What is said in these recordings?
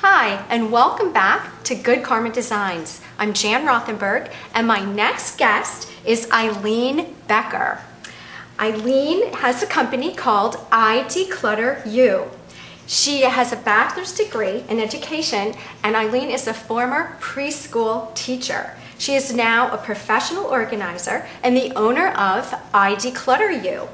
Hi, and welcome back to Good Karma Designs. I'm Jan Rothenberg, and my next guest is Ilene Becker. Ilene has a company called I Declutter You. She has a bachelor's degree in education, and Ilene is a former preschool teacher. She is now a professional organizer and the owner of I Declutter You.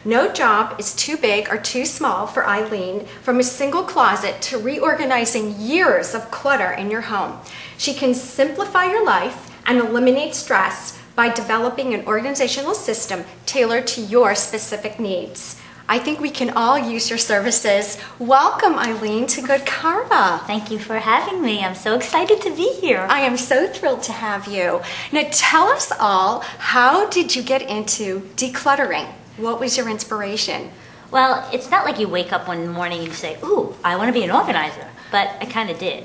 No job is too big or too small for Ilene, from a single closet to reorganizing years of clutter in your home. She can simplify your life and eliminate stress by developing an organizational system tailored to your specific needs. I think we can all use your services. Welcome, Ilene, to Good Karma. Thank you for having me. I'm so excited to be here. I am so thrilled to have you. Now tell us all, how did you get into decluttering? What was your inspiration? Well, it's not like you wake up one morning and you say, ooh, I want to be an organizer, but I kind of did.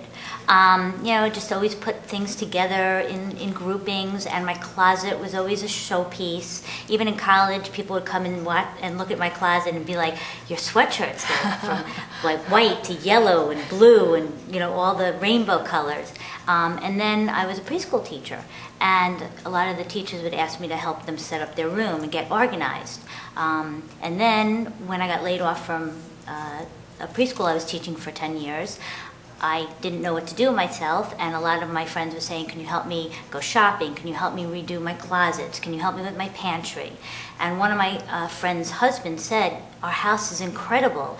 Just always put things together in groupings, and my closet was always a showpiece. Even in college, people would come and look at my closet and be like, your sweatshirts go from like white to yellow and blue and, all the rainbow colors. And then I was a preschool teacher, and a lot of the teachers would ask me to help them set up their room and get organized. And then when I got laid off from a preschool I was teaching for 10 years, I didn't know what to do myself, and a lot of my friends were saying, can you help me go shopping? Can you help me redo my closets? Can you help me with my pantry? And one of my friends' husbands said, our house is incredible.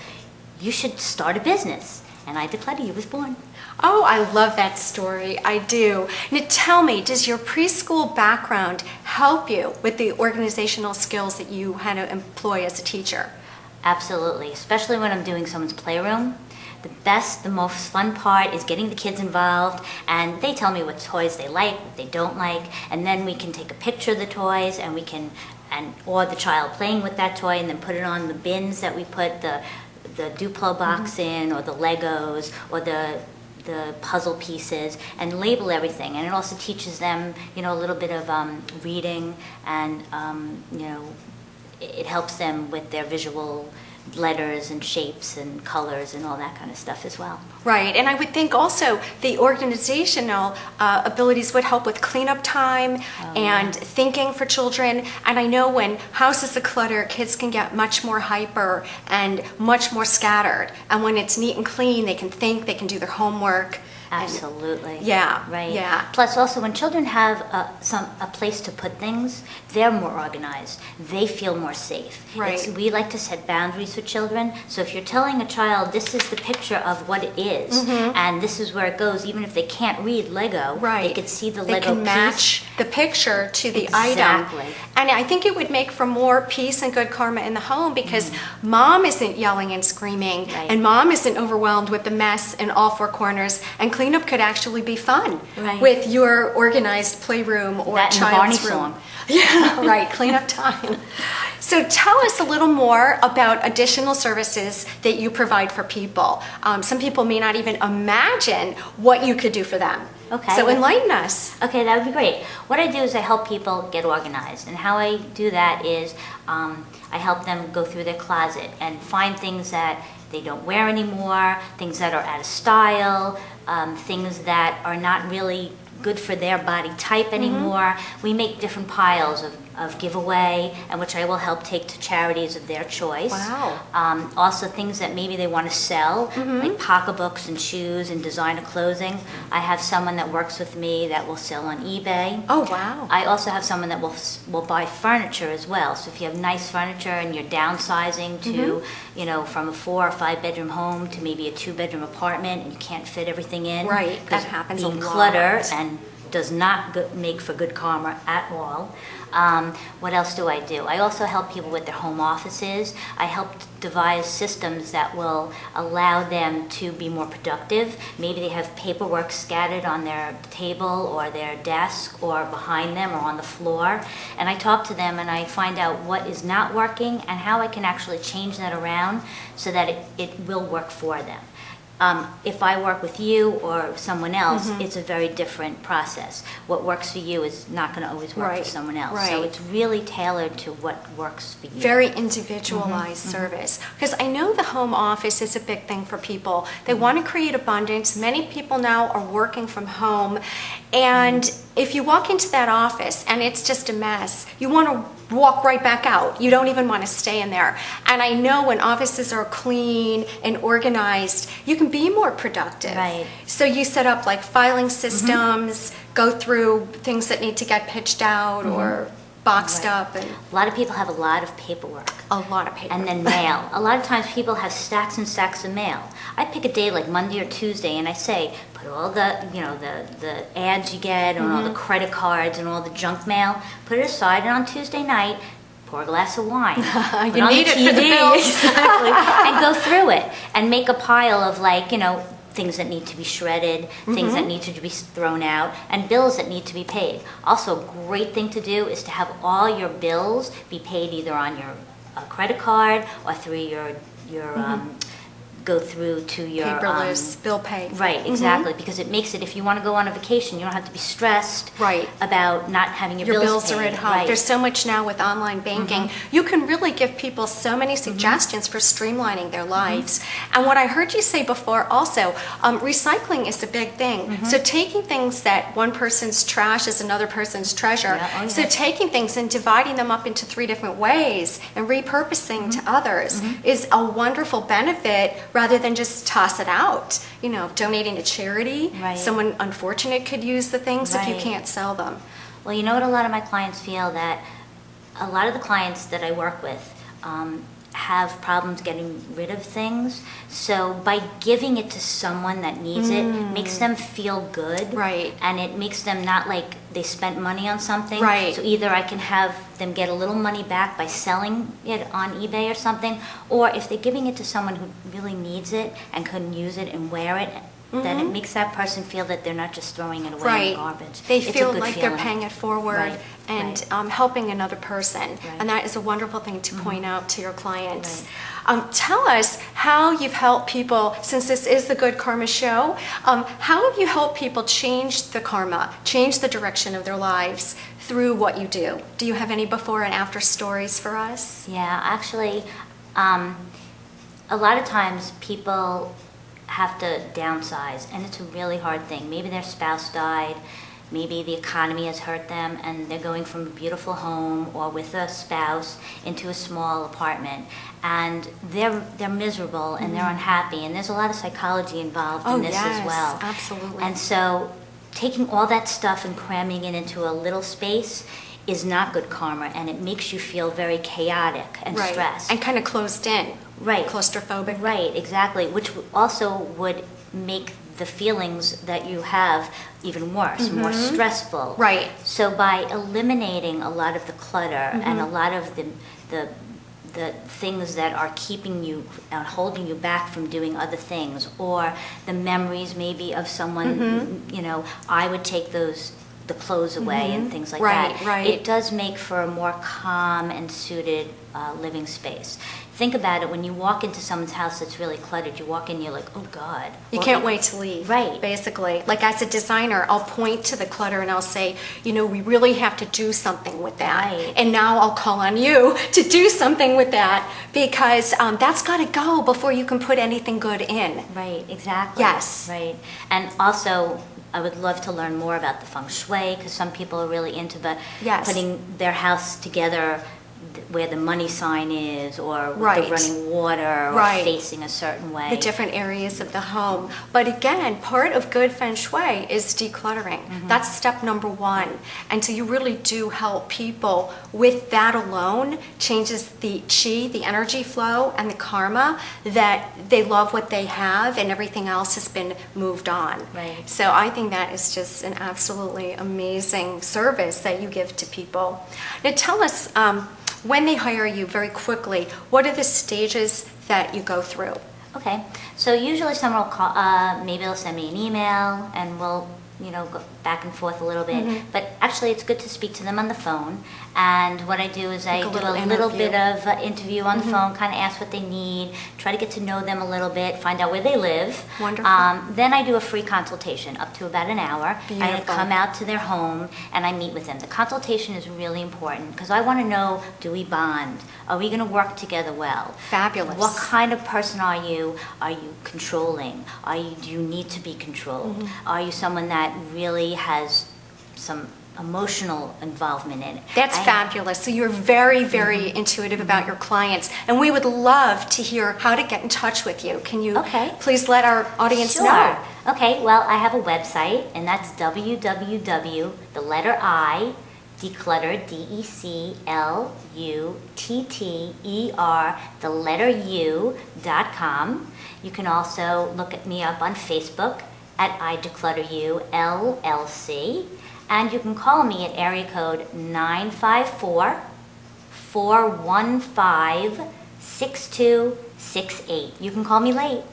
You should start a business. And I Declutter You was born. Oh, I love that story. I do. Now tell me, does your preschool background help you with the organizational skills that you had to employ as a teacher? Absolutely, especially when I'm doing someone's playroom. The most fun part is getting the kids involved, and they tell me what toys they like, what they don't like, and then we can take a picture of the toys or the child playing with that toy, and then put it on the bins that we put the Duplo box in, or the Legos, or the puzzle pieces, and label everything. And it also teaches them, a little bit of reading, and it helps them with their visual letters and shapes and colors and all that kind of stuff as well. Right, and I would think also the organizational abilities would help with cleanup time and thinking for children. And I know when houses are cluttered, kids can get much more hyper and much more scattered. And when it's neat and clean, they can think, they can do their homework. Absolutely. Yeah. Right. Yeah. Plus, also, when children have a place to put things, they're more organized. They feel more safe. Right. We like to set boundaries with children. So if you're telling a child, this is the picture of what it is, and this is where it goes, even if they can't read Lego, they could see the Lego piece. They can match the picture to the item. And I think it would make for more peace and good karma in the home, because mom isn't yelling and screaming, and mom isn't overwhelmed with the mess in all four corners, and cleanup could actually be fun with your organized playroom or that child's room. Song. Yeah, right, cleanup time. So tell us a little more about additional services that you provide for people. Some people may not even imagine what you could do for them. Okay. So enlighten us. Okay, that would be great. What I do is I help people get organized. And how I do that is I help them go through their closet and find things that they don't wear anymore, things that are out of style, things that are not really good for their body type anymore. We make different piles of giveaway, and which I will help take to charities of their choice. Wow. Also things that maybe they want to sell, like pocketbooks and shoes and designer clothing. I have someone that works with me that will sell on eBay. Oh, wow. I also have someone that will buy furniture as well. So if you have nice furniture and you're downsizing to, from a 4 or 5 bedroom home to maybe a 2-bedroom apartment, and you can't fit everything in. Right, that happens a lot. Clutter and does not make for good karma at all. What else do? I also help people with their home offices. I help devise systems that will allow them to be more productive. Maybe they have paperwork scattered on their table or their desk or behind them or on the floor. And I talk to them and I find out what is not working and how I can actually change that around so that it will work for them. If I work with you or someone else, it's a very different process. What works for you is not going to always work for someone else. So it's really tailored to what works for you. Very individualized service. Because I know the home office is a big thing for people. They want to create abundance. Many people now are working from home. And if you walk into that office and it's just a mess, you want to walk right back out. You don't even want to stay in there. And I know when offices are clean and organized, you can be more productive. Right. So you set up like filing systems, go through things that need to get pitched out or boxed up. And a lot of people have a lot of paperwork. a lot of paper. And then mail. A lot of times people have stacks and stacks of mail. I pick a day like Monday or Tuesday and I say, put all the, the ads you get and all the credit cards and all the junk mail, put it aside, and on Tuesday night, pour a glass of wine. You need it for the bills. Exactly. And go through it and make a pile of things that need to be shredded, things that need to be thrown out, and bills that need to be paid. Also, a great thing to do is to have all your bills be paid either on your credit card or through your go through to your paperless bill pay. Right, exactly, because it makes it, if you want to go on a vacation, you don't have to be stressed about not having your bills are paid. at home. Right. There's so much now with online banking. You can really give people so many suggestions for streamlining their lives. And what I heard you say before also, recycling is a big thing. So taking things that one person's trash is another person's treasure. So taking things and dividing them up into 3 different ways and repurposing to others is a wonderful benefit, rather than just toss it out. Donating to charity. Someone unfortunate could use the things if you can't sell them. Well, you know what a lot of my clients feel, that a lot of the clients that I work with have problems getting rid of things. So by giving it to someone that needs it, makes them feel good. Right. And it makes them not like they spent money on something. Right. So either I can have them get a little money back by selling it on eBay or something, or if they're giving it to someone who really needs it and can use it and wear it, then it makes that person feel that they're not just throwing it away in the garbage. They It's a feel good like feeling. they're paying it forward and helping another person. And that is a wonderful thing to point out to your clients. Tell us how you've helped people, since this is the Good Karma Show, how have you helped people change the karma, change the direction of their lives through what you do? Do you have any before and after stories for us? Yeah, actually, a lot of times people have to downsize, and it's a really hard thing. Maybe their spouse died, maybe the economy has hurt them, and they're going from a beautiful home or with a spouse into a small apartment, and they're miserable and they're unhappy, and there's a lot of psychology involved in this as well. Absolutely. And so taking all that stuff and cramming it into a little space is not good karma, and it makes you feel very chaotic and stressed. And kind of closed in. Right. Claustrophobic. Right, exactly, which also would make the feelings that you have even worse, more stressful. Right. So by eliminating a lot of the clutter and a lot of the things that are keeping you and holding you back from doing other things, or the memories maybe of someone, I would take the clothes away and things like that. Right. It does make for a more calm and suited living space. Think about it, when you walk into someone's house that's really cluttered, you walk in, you're like, oh God. You can't wait to leave. Right. Basically. Like as a designer, I'll point to the clutter and I'll say, we really have to do something with that. Right. And now I'll call on you to do something with that, because that's got to go before you can put anything good in. Right, exactly. Yes. Right. And also, I would love to learn more about the feng shui, because some people are really into putting their house together where the money sign is, or the running water, or facing a certain way. The different areas of the home. But again, part of good feng shui is decluttering. That's step number 1. And so you really do help people with that alone, changes the chi, the energy flow, and the karma, that they love what they have and everything else has been moved on. Right. So I think that is just an absolutely amazing service that you give to people. Now tell us, when they hire you, very quickly, what are the stages that you go through? Okay, so usually someone will call, maybe they'll send me an email, and we'll go back and forth a little bit. But actually, it's good to speak to them on the phone. And what I do is I do a little bit of interview on the phone, kind of ask what they need, try to get to know them a little bit, find out where they live. Wonderful. Then I do a free consultation up to about an hour. Beautiful. I come out to their home and I meet with them. The consultation is really important because I want to know, do we bond? Are we going to work together well? Fabulous. What kind of person are you? Are you controlling? Do you need to be controlled? Are you someone that really has some emotional involvement in it? That's fabulous. So you're very, very intuitive about your clients, and we would love to hear how to get in touch with you. Can you please let our audience know? Okay, well, I have a website, and that's www, the letter I, declutter, DECLUTTER, the letter U.com. You can also look me up on Facebook at I Declutter You, LLC. And you can call me at area code 954-415-6268. You can call me late.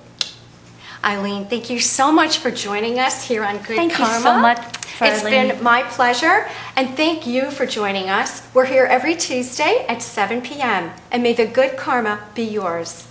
Ilene, thank you so much for joining us here on Good Karma. Thank you so much for It's been my pleasure, and thank you for joining us. We're here every Tuesday at 7 p.m., and may the good karma be yours.